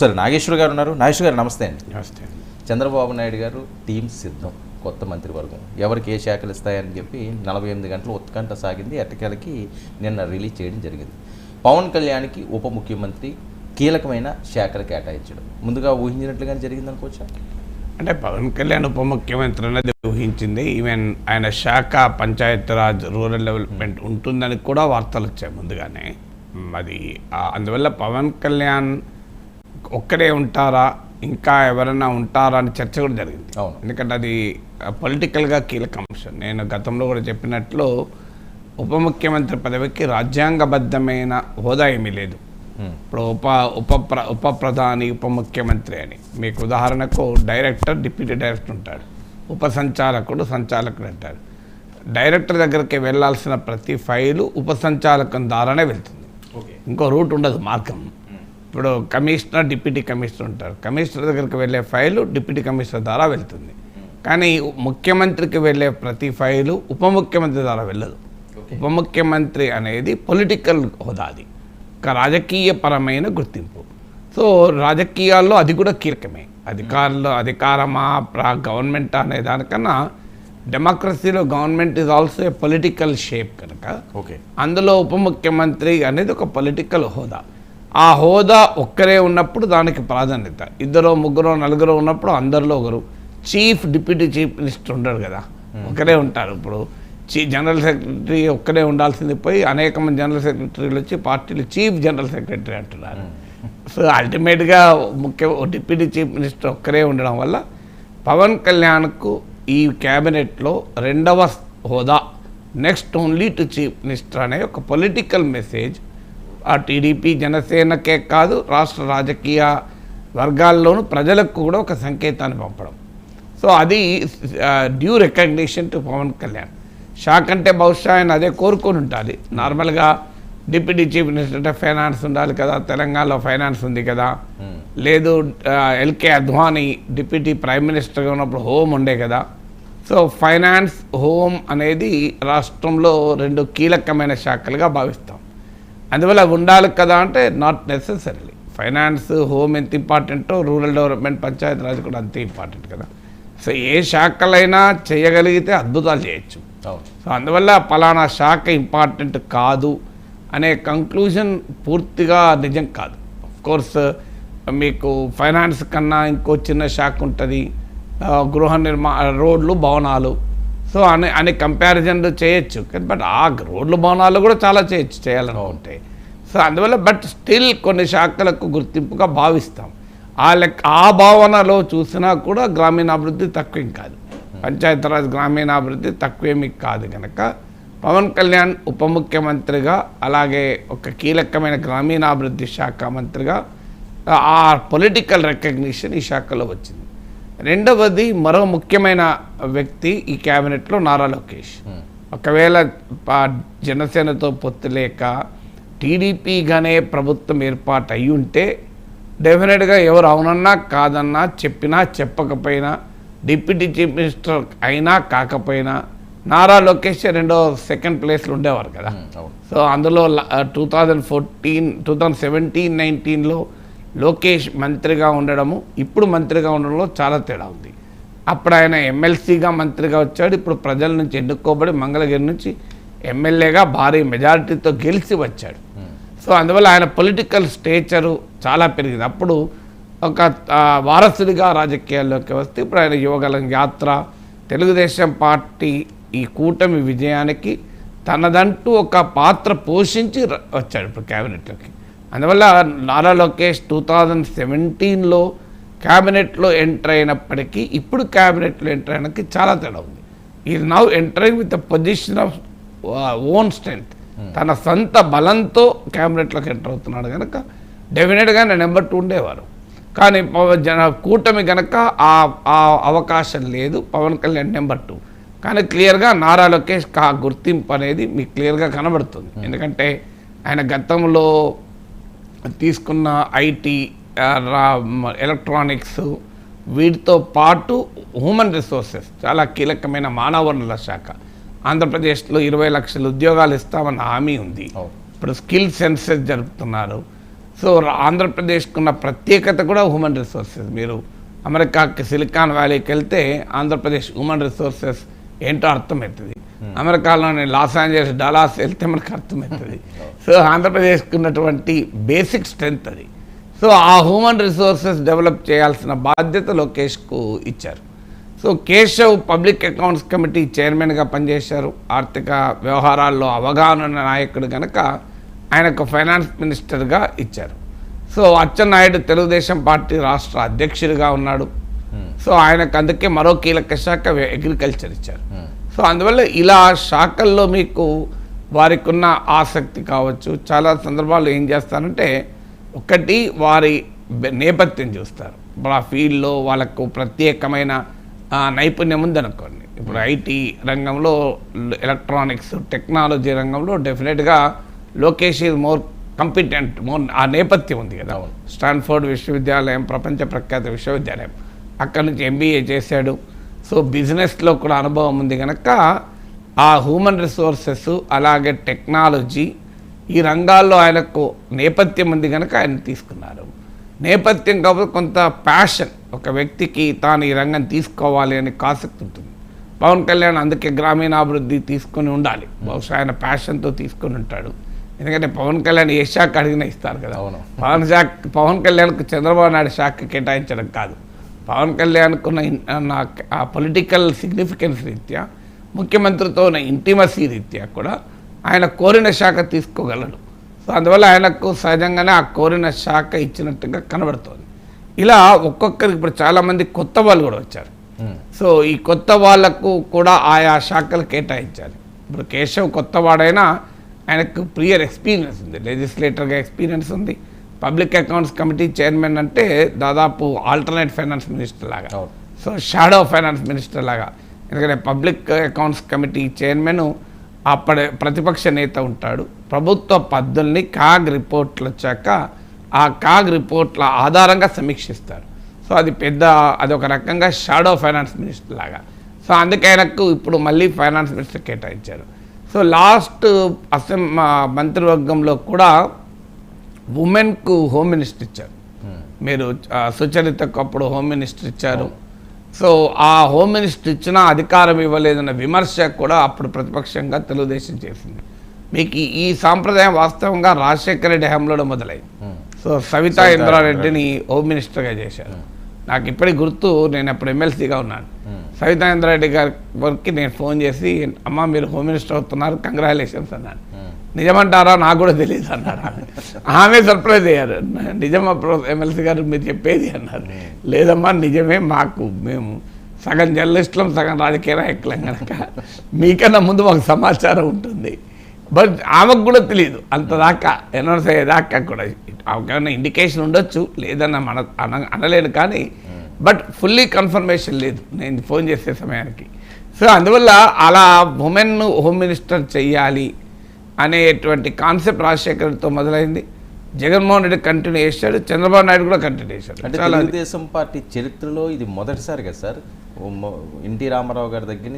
సరే, నాగేశ్వర్ గారు ఉన్నారు. నాగేశ్వర్ గారు నమస్తే అండి. నమస్తే. చంద్రబాబు నాయుడు గారు టీం సిద్ధం, కొత్త మంత్రివర్గం ఎవరికి ఏ శాఖలు ఇస్తాయని చెప్పి 48 గంటలు ఉత్కంఠ సాగింది. ఎట్టకేలకి నిన్న రిలీజ్ చేయడం జరిగింది. పవన్ కళ్యాణ్కి ఉప ముఖ్యమంత్రి కీలకమైన శాఖలు కేటాయించడం ముందుగా ఊహించినట్లుగానే జరిగింది అనుకోవచ్చా? అంటే పవన్ కళ్యాణ్ ఉప ముఖ్యమంత్రి అనేది ఊహించింది. ఈవెన్ ఆయన శాఖ పంచాయతీరాజ్ రూరల్ డెవలప్మెంట్ ఉంటుందని కూడా వార్తలు వచ్చాయి ముందుగానే. అది అందువల్ల పవన్ కళ్యాణ్ ఒక్కడే ఉంటారా, ఇంకా ఎవరైనా ఉంటారా అని చర్చ కూడా జరిగింది. ఎందుకంటే అది పొలిటికల్గా కీలక అంశం. నేను గతంలో కూడా చెప్పినట్లు ఉప ముఖ్యమంత్రి పదవికి రాజ్యాంగబద్ధమైన హోదా ఏమీ లేదు. ఇప్పుడు ఉప ప్రధాని ఉప ముఖ్యమంత్రి అని మీకు ఉదాహరణకు డైరెక్టర్, డిప్యూటీ డైరెక్టర్ ఉంటాడు, ఉప సంచాలకుడు, సంచాలకుడు అంటారు. డైరెక్టర్ దగ్గరికి వెళ్ళాల్సిన ప్రతి ఫైలు ఉప సంచాలకం ద్వారానే వెళ్తుంది. ఇంకో రూట్ ఉండదు, మార్గం. ఇప్పుడు కమిషనర్, డిప్యూటీ కమిషనర్ ఉంటారు. కమిషనర్ దగ్గరికి వెళ్ళే ఫైలు డిప్యూటీ కమిషనర్ ద్వారా వెళ్తుంది. కానీ ముఖ్యమంత్రికి వెళ్ళే ప్రతి ఫైలు ఉప ముఖ్యమంత్రి ద్వారా వెళ్ళదు. ఉప ముఖ్యమంత్రి అనేది పొలిటికల్ హోదా, అది ఒక రాజకీయపరమైన గుర్తింపు. సో రాజకీయాల్లో అది కూడా కీలకమే. అధికారమా గవర్నమెంట్ అనే దానికన్నా డెమోక్రసీలో government is also a political shape కనుక అందులో ఉప ముఖ్యమంత్రి అనేది ఒక పొలిటికల్ హోదా. ఆ హోదా ఒక్కరే ఉన్నప్పుడు దానికి ప్రాధాన్యత. 2, 3, 4 ఉన్నప్పుడు అందరిలో ఒకరు. చీఫ్, డిప్యూటీ చీఫ్ మినిస్టర్ ఉండరు కదా, ఒకరే ఉంటారు. ఇప్పుడు జనరల్ సెక్రటరీ ఒక్కరే ఉండాల్సింది పోయి అనేక మంది జనరల్ సెక్రటరీలు వచ్చి పార్టీలు చీఫ్ జనరల్ సెక్రటరీ అంటున్నారు. సో అల్టిమేట్గా డిప్యూటీ చీఫ్ మినిస్టర్ ఒక్కరే ఉండడం వల్ల పవన్ కళ్యాణ్కు ఈ క్యాబినెట్లో 2వ హోదా, next only to chief minister అనే ఒక పొలిటికల్ మెసేజ్ ఆ టీడీపీ జనసేనకే కాదు రాష్ట్ర రాజకీయ వర్గాల్లోనూ ప్రజలకు కూడా ఒక సంకేతాన్ని పంపడం. సో అది due recognition to Pawan Kalyan. Shock అంటే బహుశా ఆయన అదే కోరుకొని ఉండాలి. నార్మల్గా డిప్యూటీ చీఫ్ మినిస్టర్ అంటే ఫైనాన్స్ ఉండాలి కదా, తెలంగాణలో ఫైనాన్స్ ఉంది కదా, లేదు ఎల్కే అద్వానీ డిప్యూటీ ప్రైమ్ మినిస్టర్గా ఉన్నప్పుడు హోమ్ ఉండే కదా. సో ఫైనాన్స్, హోమ్ అనేది రాష్ట్రంలో 2 కీలకమైన శాఖలుగా భావిస్తాం. అందువల్ల ఉండాలి కదా అంటే నాట్ నెసెసరీలీ. ఫైనాన్స్, హోమ్ ఎంత ఇంపార్టెంటో రూరల్ డెవలప్మెంట్, పంచాయతీరాజ్ కూడా అంతే ఇంపార్టెంట్ కదా. సో ఏ శాఖలైనా చేయగలిగితే అద్భుతాలు చేయొచ్చు. సో అందువల్ల పలానా శాఖ ఇంపార్టెంట్ కాదు అనే కంక్లూజన్ పూర్తిగా నిజం కాదు. కోర్స్ మీకు ఫైనాన్స్ కన్నా ఇంకో చిన్న శాఖ ఉంటుంది, గృహ రోడ్లు, భవనాలు. సో అనే కంపారిజన్లు చేయొచ్చు. బట్ ఆ రోడ్లు, భవనాలు కూడా చాలా చేయొచ్చు చేయాలనుకుంటే. సో అందువల్ల బట్ స్టిల్ కొన్ని శాఖలకు గుర్తింపుగా భావిస్తాం. ఆ భావనలో చూసినా కూడా గ్రామీణాభివృద్ధి తక్కువేం కాదు, పంచాయతీరాజ్ గ్రామీణాభివృద్ధి తక్కువేమీ కాదు. కనుక పవన్ కళ్యాణ్ ఉప ముఖ్యమంత్రిగా, అలాగే ఒక కీలకమైన గ్రామీణాభివృద్ధి శాఖ మంత్రిగా ఆ పొలిటికల్ రికగ్నిషన్ ఈ శాఖలో వచ్చింది. 2వది మరో ముఖ్యమైన వ్యక్తి ఈ క్యాబినెట్లో నారా లోకేష్. ఒకవేళ జనసేనతో పొత్తు లేక టీడీపీగానే ప్రభుత్వం ఏర్పాటు అయి ఉంటే డెఫినెట్గా ఎవరు అవునన్నా కాదన్నా, చెప్పినా చెప్పకపోయినా, డిప్యూటీ చీఫ్ మినిస్టర్ అయినా కాకపోయినా నారా లోకేష్ సెకండ్ ప్లేస్లో ఉండేవారు కదా. సో అందులో 2017-19లో లోకేష్ మంత్రిగా ఉండడము, ఇప్పుడు మంత్రిగా ఉండడంలో చాలా తేడా ఉంది. అప్పుడు ఆయన ఎమ్మెల్సీగా మంత్రిగా వచ్చాడు, ఇప్పుడు ప్రజల నుంచి ఎన్నుకోబడి మంగళగిరి నుంచి ఎమ్మెల్యేగా భారీ మెజారిటీతో గెలిచి వచ్చాడు. సో అందువల్ల ఆయన పొలిటికల్ స్టేచరు చాలా పెరిగింది. అప్పుడు ఒక వారసుడిగా రాజకీయాల్లోకి వస్తే ఇప్పుడు ఆయన యువగలం యాత్ర, తెలుగుదేశం పార్టీ ఈ కూటమి విజయానికి తనదంటూ ఒక పాత్ర పోషించి వచ్చాడు ఇప్పుడు క్యాబినెట్లోకి. అందువల్ల నారా లోకేష్ 2017లో క్యాబినెట్లో ఎంటర్ అయినప్పటికీ ఇప్పుడు క్యాబినెట్లో ఎంటర్ అయినకి చాలా తేడా ఉంది. Is now entering with the position of own strength. తన సొంత బలంతో క్యాబినెట్లోకి ఎంటర్ అవుతున్నాడు కనుక డెఫినెట్గా నెంబర్ 2 ఉండేవారు. కానీ కూటమి కనుక ఆ అవకాశం లేదు. పవన్ కళ్యాణ్ నెంబర్ 2. కానీ క్లియర్గా నారా లోకేష్ గుర్తింపు అనేది మీకు క్లియర్గా కనబడుతుంది. ఎందుకంటే ఆయన గతంలో తీసుకున్న ఐటీ, ఎలక్ట్రానిక్స్, వీటితో పాటు హ్యూమన్ రిసోర్సెస్ చాలా కీలకమైన మానవ వనరుల శాఖ. ఆంధ్రప్రదేశ్లో 20 లక్షల ఉద్యోగాలు ఇస్తామన్న హామీ ఉంది. ఇప్పుడు స్కిల్ సెన్సెస్ జరుపుతున్నారు. సో ఆంధ్రప్రదేశ్కున్న ప్రత్యేకత కూడా హ్యూమన్ రిసోర్సెస్. మీరు అమెరికాకి సిలికాన్ వ్యాలీకి వెళ్తే ఆంధ్రప్రదేశ్ హ్యూమన్ రిసోర్సెస్ ఏంటో అర్థమవుతుంది. అమెరికాలోని లాస్ ఏంజలస్ డలాస్ వెళ్తే మనకు అర్థమవుతుంది. సో ఆంధ్రప్రదేశ్కి ఉన్నటువంటి బేసిక్ స్ట్రెంగ్త్ అది. సో ఆ హ్యూమన్ రిసోర్సెస్ డెవలప్ చేయాల్సిన బాధ్యత లోకేష్కు ఇచ్చారు. So Keshav public accounts committee చైర్మన్గా పనిచేశారు. ఆర్థిక వ్యవహారాల్లో అవగాహన ఉన్న నాయకుడు కనుక ఆయనకు ఫైనాన్స్ మినిస్టర్గా ఇచ్చారు. సో అచ్చెన్నాయుడు తెలుగుదేశం పార్టీ రాష్ట్ర అధ్యక్షుడిగా ఉన్నాడు. సో ఆయనకు అందుకే మరో కీలక శాఖ అగ్రికల్చర్ ఇచ్చారు. సో అందువల్ల ఇలా శాఖల్లో మీకు వారికి ఉన్న ఆసక్తి కావచ్చు. చాలా సందర్భాల్లో ఏం చేస్తారంటే ఒకటి వారి నేపథ్యం చూస్తారు. ఇప్పుడు ఆ ఫీల్డ్లో వాళ్ళకు ప్రత్యేకమైన నైపుణ్యం ఉందనుకోండి. ఇప్పుడు ఐటీ రంగంలో, ఎలక్ట్రానిక్స్ టెక్నాలజీ రంగంలో డెఫినెట్గా Lokesh is more competent, more ఆ నేపథ్యం ఉంది కదా. స్టాన్ఫోర్డ్ విశ్వవిద్యాలయం ప్రపంచ ప్రఖ్యాత విశ్వవిద్యాలయం, అక్కడి నుంచి ఎంబీఏ చేశాడు. సో బిజినెస్లో కూడా అనుభవం ఉంది కనుక ఆ హ్యూమన్ రిసోర్సెస్ అలాగే టెక్నాలజీ ఈ రంగాల్లో ఆయనకు నేపథ్యం ఉంది కనుక ఆయన తీసుకున్నారు. నేపథ్యం కాబట్టి కొంత ప్యాషన్, ఒక వ్యక్తికి తాను ఈ రంగం తీసుకోవాలి అనే ఆసక్తి ఉంటుంది. పవన్ కళ్యాణ్ అందుకే గ్రామీణాభివృద్ధి తీసుకొని ఉండాలి. బహుశా ఆయన ప్యాషన్తో తీసుకొని ఉంటాడు. ఎందుకంటే పవన్ కళ్యాణ్ ఏ శాఖ అడిగినా ఇస్తారు కదా. పవన్ కళ్యాణ్కు చంద్రబాబు నాయుడు శాఖ కేటాయించడం కాదు, పవన్ కళ్యాణ్కున్న ఆ పొలిటికల్ సిగ్నిఫికెన్స్ రీత్యా, ముఖ్యమంత్రితో ఉన్న ఇంటిమసీ రీత్యా కూడా ఆయన కోరిన శాఖ తీసుకోగలడు. సో అందువల్ల ఆయనకు సహజంగానే ఆ కోరిన శాఖ ఇచ్చినట్టుగా కనబడుతోంది. ఇలా ఒక్కొక్కరికి ఇప్పుడు చాలామంది కొత్త వాళ్ళు కూడా వచ్చారు. సో ఈ కొత్త వాళ్లకు కూడా ఆయా శాఖలు కేటాయించాలి. ఇప్పుడు కేశవ్ కొత్తవాడైనా ఆయనకు ప్రియర్ ఎక్స్పీరియన్స్ ఉంది, లెజిస్లేటర్గా ఎక్స్పీరియన్స్ ఉంది. పబ్లిక్ అకౌంట్స్ కమిటీ చైర్మన్ అంటే దాదాపు ఆల్టర్నేట్ ఫైనాన్స్ మినిస్టర్ లాగా, సో షాడో ఫైనాన్స్ మినిస్టర్ లాగా. ఎందుకంటే పబ్లిక్ అకౌంట్స్ కమిటీ చైర్మన్ అప్పటి ప్రతిపక్ష నేత ఉంటాడు. ప్రభుత్వ పద్ధతుల్ని కాగ్ రిపోర్ట్లు వచ్చాక ఆ కాగ్ రిపోర్ట్ల ఆధారంగా సమీక్షిస్తారు. సో అది ఒక రకంగా షాడో ఫైనాన్స్ మినిస్టర్ లాగా. సో అందుకే ఆయనకు ఇప్పుడు మళ్ళీ ఫైనాన్స్ మినిస్టర్ కేటాయించారు. సో లాస్ట్ మంత్రివర్గంలో కూడా ఉమెన్కు హోమ్ మినిస్టర్ ఇచ్చారు. మీరు సుచరితకు అప్పుడు హోమ్ మినిస్టర్ ఇచ్చారు. సో ఆ హోమ్ మినిస్టర్ ఇచ్చిన అధికారం ఇవ్వలేదన్న విమర్శ కూడా అప్పుడు ప్రతిపక్షంగా తెలుగుదేశం చేసింది. మీకు ఈ సాంప్రదాయం వాస్తవంగా రాజశేఖర రెడ్డి హయాంలో మొదలైంది. సో సవితా ఇంద్రారెడ్డిని హోమ్ మినిస్టర్గా చేశారు. నాకు ఇప్పటికి గుర్తు, నేను అప్పుడు ఎమ్మెల్సీగా ఉన్నాను. సవితా ఇంద్రారెడ్డి గారికి నేను ఫోన్ చేసి, అమ్మ మీరు హోమ్ మినిస్టర్ అవుతున్నారు, కంగ్రాచులేషన్స్ అన్నాను. నిజమంటారా నాకు కూడా తెలియదు అన్నారు. ఆమె సర్ప్రైజ్ అయ్యారు, నిజమా ఎమ్మెల్సీ గారు మీరు చెప్పేది అన్నారు. లేదమ్మా నిజమే, మేము సగం జర్నలిస్టులం సగం రాజకీయ నాయకులం కనుక మీకన్నా ముందు మాకు సమాచారం ఉంటుంది. బట్ ఆమెకు కూడా తెలియదు అంతదాకా, అనౌన్స్ అయ్యేదాకా కూడా. ఆమెకేమైనా ఇండికేషన్ ఉండొచ్చు, లేదన్న అనలేను, కానీ బట్ ఫుల్లీ కన్ఫర్మేషన్ లేదు నేను ఫోన్ చేసే సమయానికి. సో అందువల్ల అలా ఉమెన్ హోమ్ మినిస్టర్ చెయ్యాలి అనేటువంటి కాన్సెప్ట్ రాజశేఖర్తో మొదలైంది. జగన్మోహన్ రెడ్డి కంటిన్యూ చేశాడు, చంద్రబాబు నాయుడు కూడా కంటిన్యూ చేశాడు. అంటే తెలుగుదేశం పార్టీ చరిత్రలో ఇది మొదటిసారి కదా సార్, ఎన్టీ రామారావు గారి దగ్గర